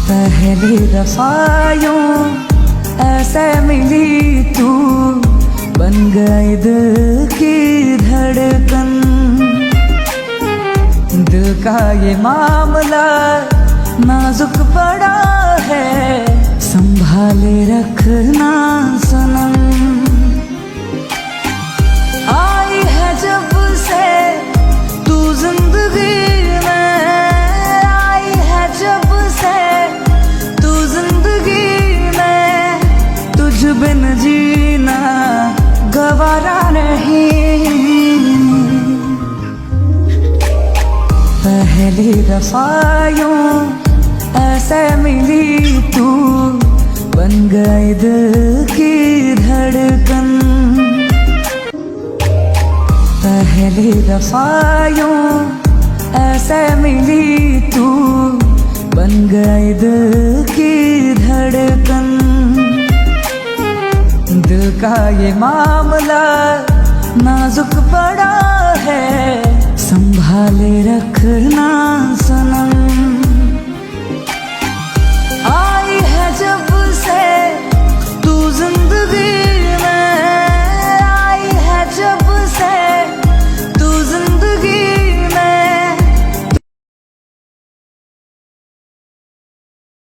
पहली दफा यूं ऐसे मिली तू, बन गई दिल की धड़कन। दिल का ये मामला नाजुक पड़ा है, संभाले रखना सनम। आई है जब से तू जिंदगी में, आई है जब से तू जिंदगी में, तुझ बिन जीना गवारा नहीं। पहली दफा यूं ऐसे मिली तू, बन गई दिल की धड़कन। पहली दफा यूं ऐसे मिली तू, बन गई दिल की धड़कन। दिल का ये मामला नाजुक पड़ा है, संभाले रखना सनम।